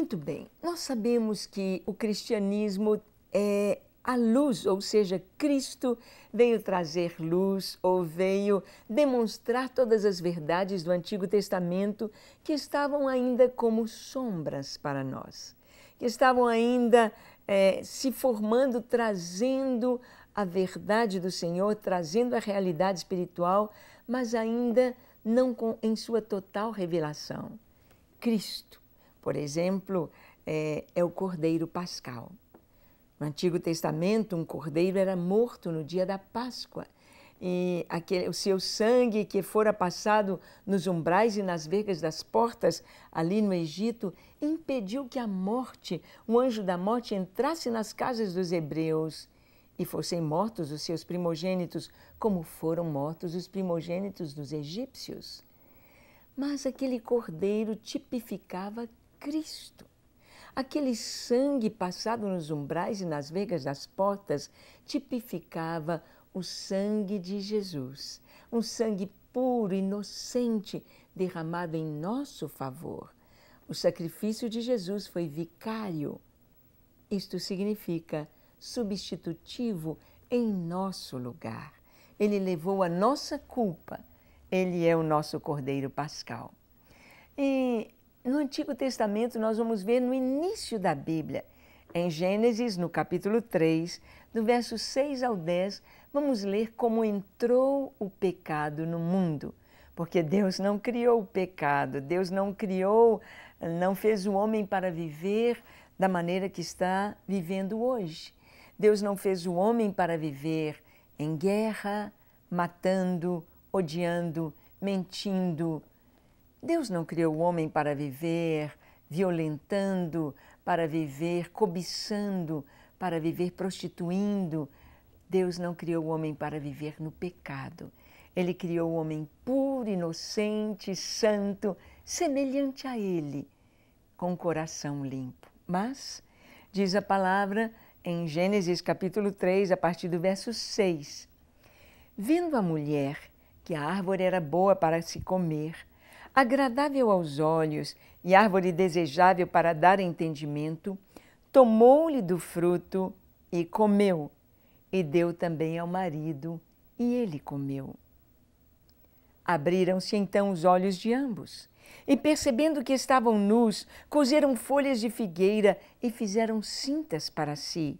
Muito bem, nós sabemos que o cristianismo é a luz, ou seja, Cristo veio trazer luz ou veio demonstrar todas as verdades do Antigo Testamento que estavam ainda como sombras para nós, que estavam ainda se formando, trazendo a verdade do Senhor, trazendo a realidade espiritual, mas ainda não em sua total revelação. Cristo, por exemplo, é o Cordeiro Pascal. No Antigo Testamento, um cordeiro era morto no dia da Páscoa. E o seu sangue que fora passado nos umbrais e nas vergas das portas ali no Egito, impediu que a morte, o anjo da morte, entrasse nas casas dos hebreus e fossem mortos os seus primogênitos, como foram mortos os primogênitos dos egípcios. Mas aquele cordeiro tipificava Cristo. Aquele sangue passado nos umbrais e nas vergas das portas tipificava o sangue de Jesus, um sangue puro, inocente, derramado em nosso favor. O sacrifício de Jesus foi vicário. Isto significa substitutivo em nosso lugar. Ele levou a nossa culpa. Ele é o nosso Cordeiro Pascal. E no Antigo Testamento nós vamos ver no início da Bíblia, em Gênesis, no capítulo 3, do verso 6 ao 10, vamos ler como entrou o pecado no mundo. Porque Deus não criou o pecado, Deus não fez o homem para viver da maneira que está vivendo hoje. Deus não fez o homem para viver em guerra, matando, odiando, mentindo. Deus não criou o homem para viver violentando, para viver cobiçando, para viver prostituindo. Deus não criou o homem para viver no pecado. Ele criou o homem puro, inocente, santo, semelhante a Ele, com o coração limpo. Mas, diz a palavra em Gênesis capítulo 3, a partir do verso 6, vendo a mulher que a árvore era boa para se comer, agradável aos olhos e árvore desejável para dar entendimento, tomou-lhe do fruto e comeu, e deu também ao marido, e ele comeu. Abriram-se então os olhos de ambos, e percebendo que estavam nus, coseram folhas de figueira e fizeram cintas para si.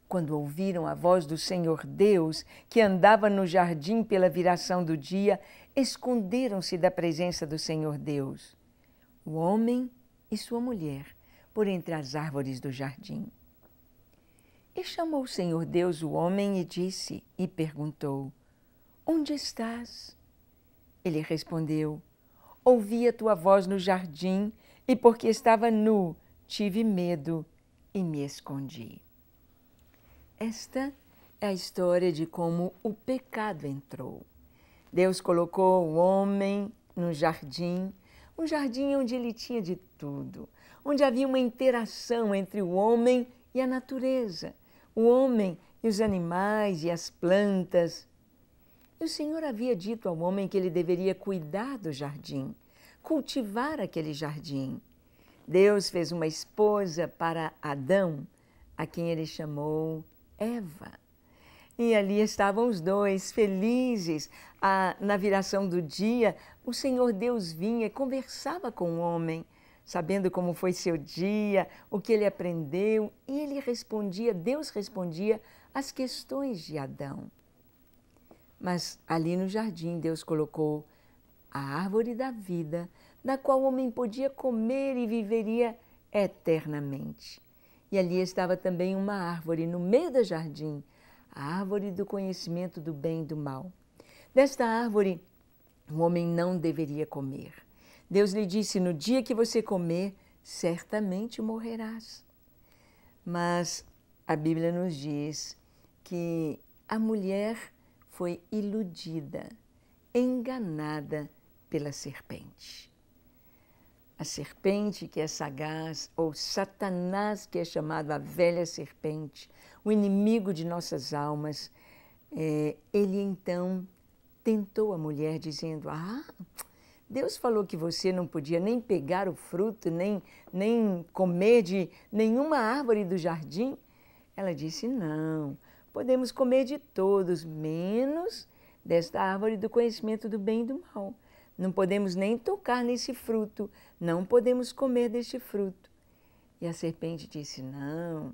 Quando ouviram a voz do Senhor Deus, que andava no jardim pela viração do dia, esconderam-se da presença do Senhor Deus, o homem e sua mulher, por entre as árvores do jardim. E chamou o Senhor Deus o homem e perguntou, onde estás? Ele respondeu, ouvi a tua voz no jardim, e porque estava nu, tive medo e me escondi. Esta é a história de como o pecado entrou. Deus colocou o homem no jardim, um jardim onde ele tinha de tudo, onde havia uma interação entre o homem e a natureza, o homem e os animais e as plantas. E o Senhor havia dito ao homem que ele deveria cuidar do jardim, cultivar aquele jardim. Deus fez uma esposa para Adão, a quem ele chamou Eva. E ali estavam os dois, felizes. Na viração do dia, o Senhor Deus vinha e conversava com o homem, sabendo como foi seu dia, o que ele aprendeu, e ele respondia, Deus respondia às questões de Adão. Mas ali no jardim, Deus colocou a árvore da vida, da qual o homem podia comer e viveria eternamente. E ali estava também uma árvore no meio do jardim, a árvore do conhecimento do bem e do mal. Desta árvore, o homem não deveria comer. Deus lhe disse, no dia que você comer, certamente morrerás. Mas a Bíblia nos diz que a mulher foi iludida, enganada pela serpente. A serpente que é sagaz, ou Satanás que é chamado a velha serpente, o inimigo de nossas almas, ele então tentou a mulher dizendo, Deus falou que você não podia nem pegar o fruto, nem comer de nenhuma árvore do jardim? Ela disse, não, podemos comer de todos, menos desta árvore do conhecimento do bem e do mal. Não podemos nem tocar nesse fruto, não podemos comer deste fruto. E a serpente disse, não,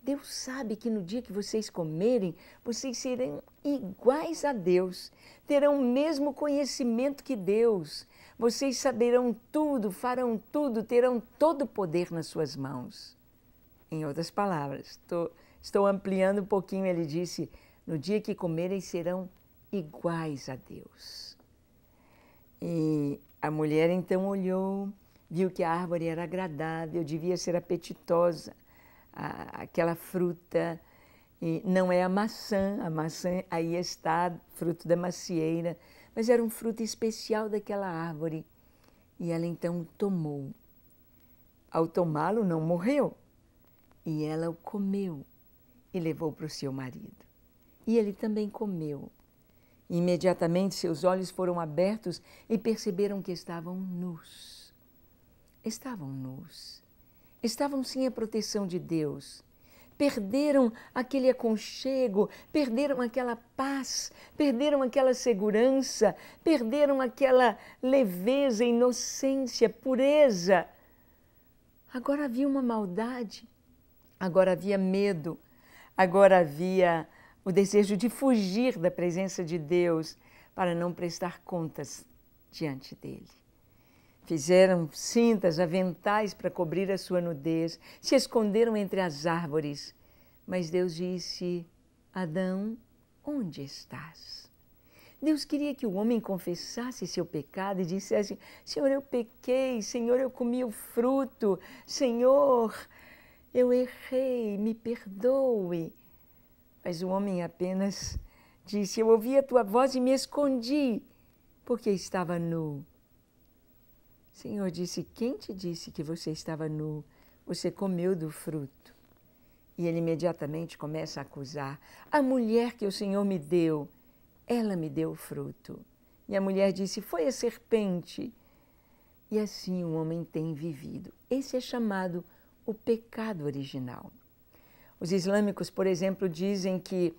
Deus sabe que no dia que vocês comerem, vocês serão iguais a Deus, terão o mesmo conhecimento que Deus. Vocês saberão tudo, farão tudo, terão todo o poder nas suas mãos. Em outras palavras, estou ampliando um pouquinho, ele disse, no dia que comerem serão iguais a Deus. E a mulher então olhou, viu que a árvore era agradável, devia ser apetitosa, aquela fruta, e não é a maçã aí está, fruto da macieira, mas era um fruto especial daquela árvore. E ela então tomou. Ao tomá-lo, não morreu. E ela o comeu e levou para o seu marido. E ele também comeu. E imediatamente seus olhos foram abertos e perceberam que estavam nus. Estavam nus. Estavam sem a proteção de Deus. Perderam aquele aconchego, perderam aquela paz, perderam aquela segurança, perderam aquela leveza, inocência, pureza. Agora havia uma maldade, agora havia medo, agora havia o desejo de fugir da presença de Deus para não prestar contas diante dele. Fizeram cintas, aventais para cobrir a sua nudez, se esconderam entre as árvores. Mas Deus disse, Adão, onde estás? Deus queria que o homem confessasse seu pecado e dissesse, Senhor, eu pequei, Senhor, eu comi o fruto, Senhor, eu errei, me perdoe. Mas o homem apenas disse, eu ouvi a tua voz e me escondi, porque estava nu. O Senhor disse, quem te disse que você estava nu? Você comeu do fruto. E ele imediatamente começa a acusar. A mulher que o Senhor me deu, ela me deu o fruto. E a mulher disse, foi a serpente. E assim o homem tem vivido. Esse é chamado o pecado original. Os islâmicos, por exemplo, dizem que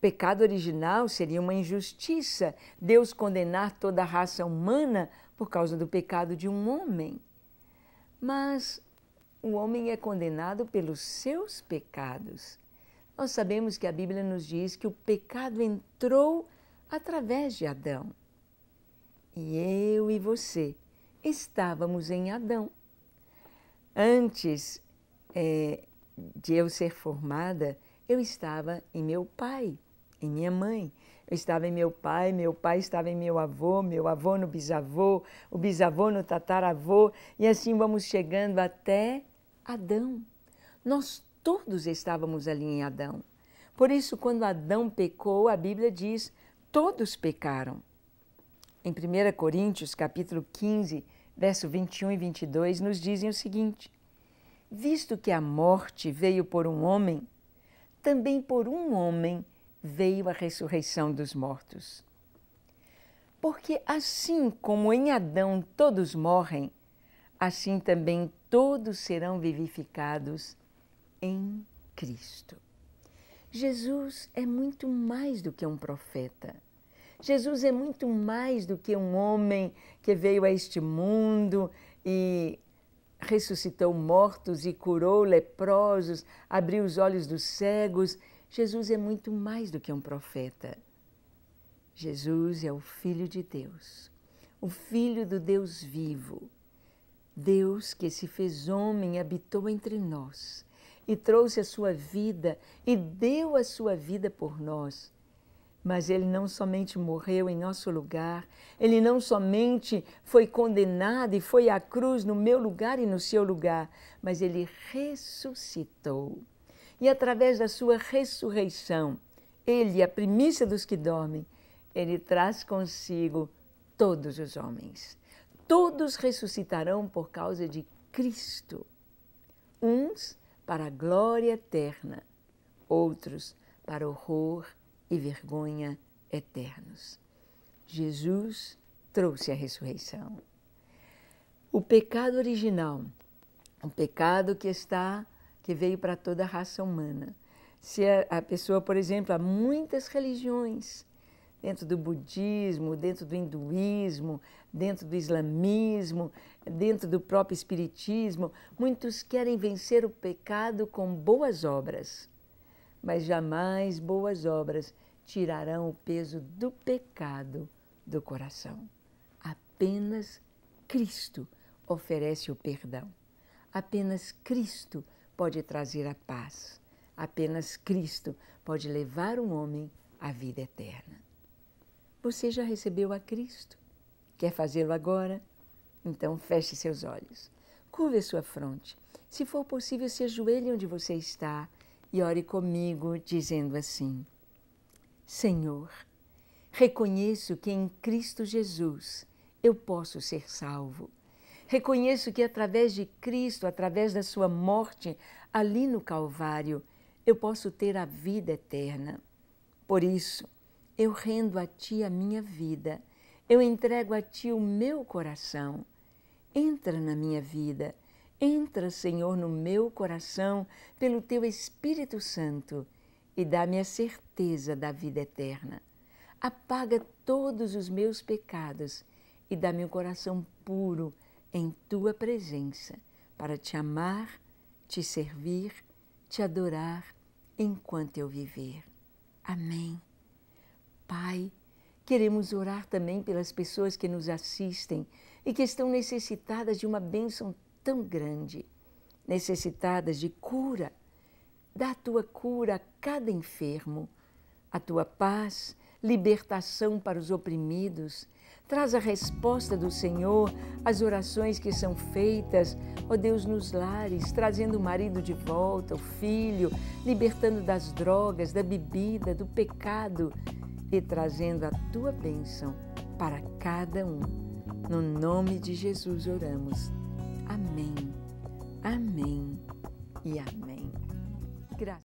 pecado original seria uma injustiça, Deus condenar toda a raça humana por causa do pecado de um homem. Mas o homem é condenado pelos seus pecados. Nós sabemos que a Bíblia nos diz que o pecado entrou através de Adão. E eu e você estávamos em Adão. Antes de eu ser formada, eu estava em meu pai, em minha mãe. Eu estava em meu pai estava em meu avô no bisavô, o bisavô no tataravô, e assim vamos chegando até Adão. Nós todos estávamos ali em Adão. Por isso, quando Adão pecou, a Bíblia diz, todos pecaram. Em 1 Coríntios, capítulo 15, verso 21 e 22, nos dizem o seguinte, visto que a morte veio por um homem, também por um homem veio a ressurreição dos mortos. Porque assim como em Adão todos morrem, assim também todos serão vivificados em Cristo. Jesus é muito mais do que um profeta. Jesus é muito mais do que um homem que veio a este mundo e ressuscitou mortos e curou leprosos, abriu os olhos dos cegos. Jesus é muito mais do que um profeta. Jesus é o Filho de Deus, o Filho do Deus vivo. Deus que se fez homem, habitou entre nós e trouxe a sua vida e deu a sua vida por nós. Mas ele não somente morreu em nosso lugar, ele não somente foi condenado e foi à cruz no meu lugar e no seu lugar, mas ele ressuscitou. E através da sua ressurreição, ele, a primícia dos que dormem, ele traz consigo todos os homens. Todos ressuscitarão por causa de Cristo. Uns para a glória eterna, outros para horror e vergonha eternos. Jesus trouxe a ressurreição. O pecado original, um pecado que veio para toda a raça humana. Se a pessoa, por exemplo, há muitas religiões, dentro do budismo, dentro do hinduísmo, dentro do islamismo, dentro do próprio espiritismo, muitos querem vencer o pecado com boas obras, mas jamais boas obras tirarão o peso do pecado do coração. Apenas Cristo oferece o perdão. Apenas Cristo pode trazer a paz. Apenas Cristo pode levar um homem à vida eterna. Você já recebeu a Cristo? Quer fazê-lo agora? Então feche seus olhos. Curve a sua fronte. Se for possível, se ajoelhe onde você está e ore comigo, dizendo assim: Senhor, reconheço que em Cristo Jesus eu posso ser salvo. Reconheço que através de Cristo, através da sua morte ali no Calvário, eu posso ter a vida eterna. Por isso, eu rendo a Ti a minha vida, eu entrego a Ti o meu coração. Entra na minha vida, entra, Senhor, no meu coração pelo Teu Espírito Santo e dá-me a certeza da vida eterna. Apaga todos os meus pecados e dá-me um coração puro em Tua presença, para Te amar, Te servir, Te adorar enquanto eu viver. Amém. Pai, queremos orar também pelas pessoas que nos assistem e que estão necessitadas de uma bênção tão grande, necessitadas de cura. Dá a Tua cura a cada enfermo, a Tua paz, libertação para os oprimidos. Traz a resposta do Senhor às orações que são feitas, ó Deus, nos lares, trazendo o marido de volta, o filho, libertando das drogas, da bebida, do pecado e trazendo a Tua bênção para cada um. No nome de Jesus oramos. Amém, amém e amém. Graças